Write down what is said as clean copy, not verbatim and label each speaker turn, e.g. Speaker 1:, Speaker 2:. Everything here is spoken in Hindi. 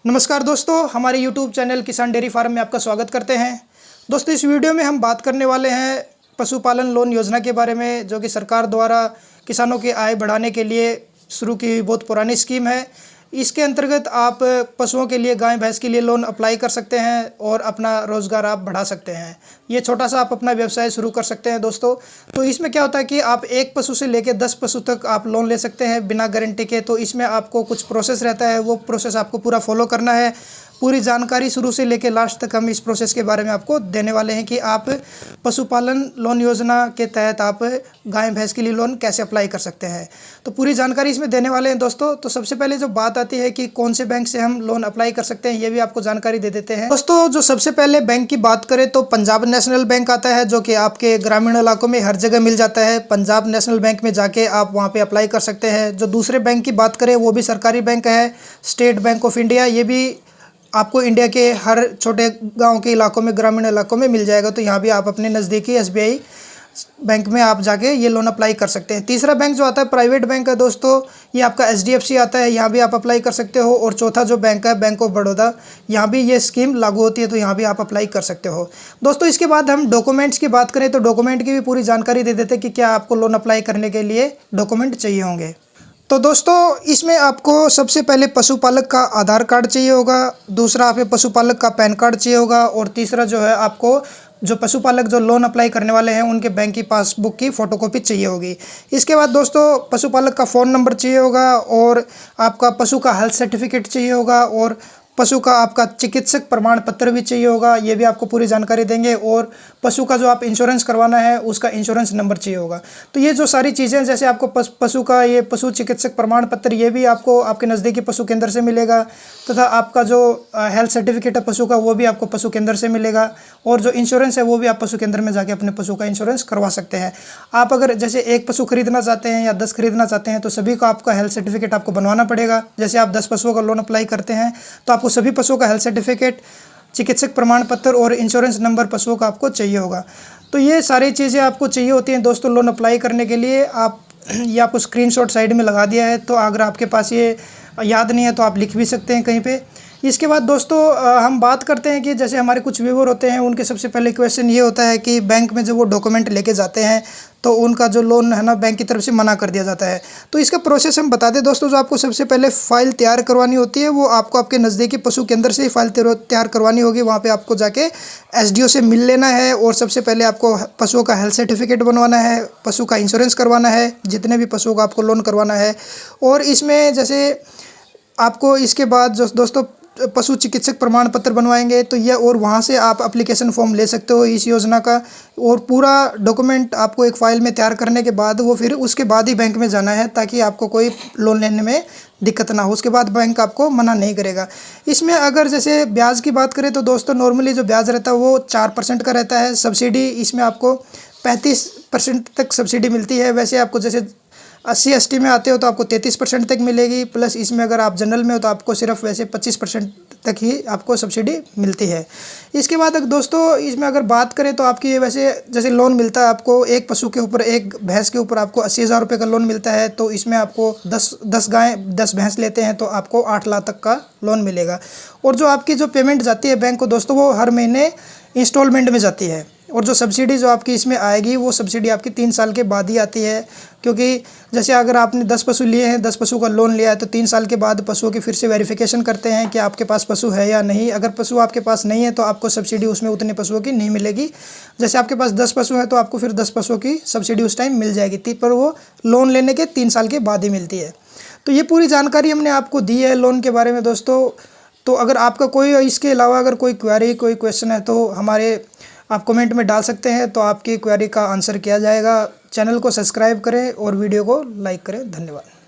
Speaker 1: नमस्कार दोस्तों, हमारे YouTube चैनल किसान डेयरी फार्म में आपका स्वागत करते हैं। दोस्तों, इस वीडियो में हम बात करने वाले हैं पशुपालन लोन योजना के बारे में, जो कि सरकार द्वारा किसानों की आय बढ़ाने के लिए शुरू की हुई बहुत पुरानी स्कीम है। इसके अंतर्गत आप पशुओं के लिए, गाय भैंस के लिए लोन अप्लाई कर सकते हैं और अपना रोज़गार आप बढ़ा सकते हैं। ये छोटा सा आप अपना व्यवसाय शुरू कर सकते हैं दोस्तों। तो इसमें क्या होता है कि आप एक पशु से लेकर 10 पशु तक आप लोन ले सकते हैं बिना गारंटी के। तो इसमें आपको कुछ प्रोसेस रहता है, वो प्रोसेस आपको पूरा फॉलो करना है। पूरी जानकारी शुरू से लेकर लास्ट तक हम इस प्रोसेस के बारे में आपको देने वाले हैं कि आप पशुपालन लोन योजना के तहत आप गाय भैंस के लिए लोन कैसे अप्लाई कर सकते हैं। तो पूरी जानकारी इसमें देने वाले हैं दोस्तों। तो सबसे पहले जो बात आती है कि कौन से बैंक से हम लोन अप्लाई कर सकते हैं, ये भी आपको जानकारी दे देते हैं दोस्तों। जो सबसे पहले बैंक की बात करें तो पंजाब नेशनल बैंक आता है, जो कि आपके ग्रामीण इलाकों में हर जगह मिल जाता है। पंजाब नेशनल बैंक में जाके आप वहाँ पे अप्लाई कर सकते हैं। जो दूसरे बैंक की बात करें वो भी सरकारी बैंक है, स्टेट बैंक ऑफ इंडिया। ये भी आपको इंडिया के हर छोटे गांव के इलाकों में, ग्रामीण इलाकों में मिल जाएगा। तो यहाँ भी आप अपने नज़दीकी SBI बैंक में आप जाके ये लोन अप्लाई कर सकते हैं। तीसरा बैंक जो आता है प्राइवेट बैंक है दोस्तों, ये आपका HDFC आता है, यहाँ भी आप अप्लाई कर सकते हो। और चौथा जो बैंक है बैंक ऑफ बड़ौदा, यहाँ भी ये स्कीम लागू होती है, तो यहाँ भी आप अप्लाई कर सकते हो दोस्तों। इसके बाद हम डॉक्यूमेंट्स की बात करें तो डॉक्यूमेंट की भी पूरी जानकारी दे देते हैं कि क्या आपको लोन अप्लाई करने के लिए डॉक्यूमेंट चाहिए होंगे। तो दोस्तों, इसमें आपको सबसे पहले पशुपालक का आधार कार्ड चाहिए होगा, दूसरा आपके पशुपालक का पैन कार्ड चाहिए होगा, और तीसरा जो है आपको जो पशुपालक जो लोन अप्लाई करने वाले हैं उनके बैंक की पासबुक की फ़ोटोकॉपी चाहिए होगी। इसके बाद दोस्तों पशुपालक का फ़ोन नंबर चाहिए होगा, और आपका पशु का हेल्थ सर्टिफिकेट चाहिए होगा, और पशु का आपका चिकित्सक प्रमाण पत्र भी चाहिए होगा। ये भी आपको पूरी जानकारी देंगे। और पशु का जो आप इंश्योरेंस करवाना है उसका इंश्योरेंस नंबर चाहिए होगा। तो ये जो सारी चीज़ें, जैसे आपको पशु का ये पशु चिकित्सक प्रमाण पत्र, ये भी आपको आपके नज़दीकी पशु केंद्र से मिलेगा, तथा आपका जो हेल्थ सर्टिफिकेट है पशु का, वो भी आपको पशु केंद्र से मिलेगा। और जो इंश्योरेंस है वो भी आप पशु केंद्र में जाके अपने पशु का इंश्योरेंस करवा सकते हैं। आप अगर जैसे एक पशु खरीदना चाहते हैं या 10 खरीदना चाहते हैं तो सभी का आपका हेल्थ सर्टिफिकेट आपको बनवाना पड़ेगा। जैसे आप 10 पशुओं का लोन अप्लाई करते हैं तो आपको सभी पशुओं का हेल्थ सर्टिफिकेट, चिकित्सक प्रमाण पत्र और इंश्योरेंस नंबर पशुओं का आपको चाहिए होगा। तो ये सारी चीज़ें आपको चाहिए होती हैं दोस्तों लोन अप्लाई करने के लिए। आप ये आपको स्क्रीनशॉट साइड में लगा दिया है, तो अगर आपके पास ये याद नहीं है तो आप लिख भी सकते हैं कहीं पे। इसके बाद दोस्तों हम बात करते हैं कि जैसे हमारे कुछ व्यूअर होते हैं, उनके सबसे पहले क्वेश्चन ये होता है कि बैंक में जब वो डॉक्यूमेंट लेके जाते हैं तो उनका जो लोन है ना बैंक की तरफ से मना कर दिया जाता है। तो इसका प्रोसेस हम बता दें दोस्तों। जो आपको सबसे पहले फ़ाइल तैयार करवानी होती है वो आपको आपके नज़दीकी पशु केंद्र से ही फ़ाइल तैयार करवानी होगी। वहाँ पे आपको जाके SDO से मिल लेना है, और सबसे पहले आपको पशुओं का हेल्थ सर्टिफिकेट बनवाना है, पशु का इंश्योरेंस करवाना है, जितने भी पशुओं का आपको लोन करवाना है। और इसमें जैसे आपको इसके बाद जो दोस्तों पशु चिकित्सक प्रमाण पत्र बनवाएंगे तो ये, और वहाँ से आप एप्लीकेशन फॉर्म ले सकते हो इस योजना का। और पूरा डॉक्यूमेंट आपको एक फ़ाइल में तैयार करने के बाद वो फिर उसके बाद ही बैंक में जाना है, ताकि आपको कोई लोन लेने में दिक्कत ना हो। उसके बाद बैंक आपको मना नहीं करेगा। इसमें अगर जैसे ब्याज की बात करें तो दोस्तों नॉर्मली जो ब्याज रहता है वो 4% का रहता है। सब्सिडी इसमें आपको 35% तक सब्सिडी मिलती है। वैसे आपको जैसे SC/ST में आते हो तो आपको 33% तक मिलेगी, प्लस इसमें अगर आप जनरल में हो तो आपको सिर्फ वैसे 25% तक ही आपको सब्सिडी मिलती है। इसके बाद दोस्तों इसमें अगर बात करें तो आपकी वैसे जैसे लोन मिलता है आपको एक पशु के ऊपर, एक भैंस के ऊपर आपको 80,000 रुपये का लोन मिलता है। तो इसमें आपको 10 गाय 10 भैंस लेते हैं तो आपको 8 लाख तक का लोन मिलेगा। और जो आपकी जो पेमेंट जाती है बैंक को दोस्तों, वो हर महीने इंस्टॉलमेंट में जाती है। और जो सब्सिडी जो आपकी इसमें आएगी वो सब्सिडी आपकी 3 साल के बाद ही आती है। क्योंकि जैसे अगर आपने 10 पशु लिए हैं, 10 पशु का लोन लिया है, तो 3 साल के बाद पशुओं की फिर से वेरिफिकेशन करते हैं कि आपके पास पशु है या नहीं। अगर पशु आपके पास नहीं है तो आपको सब्सिडी उसमें उतने पशुओं की नहीं मिलेगी। जैसे आपके पास 10 पशु हैं तो आपको फिर 10 पशुओं की सब्सिडी उस टाइम मिल जाएगी, पर वो लोन लेने के 3 साल के बाद ही मिलती है। तो ये पूरी जानकारी हमने आपको दी है लोन के बारे में दोस्तों। तो अगर आपका कोई इसके अलावा अगर कोई क्वेरी, कोई क्वेश्चन है तो हमारे आप कमेंट में डाल सकते हैं, तो आपकी क्वेरी का आंसर किया जाएगा। चैनल को सब्सक्राइब करें और वीडियो को लाइक करें। धन्यवाद।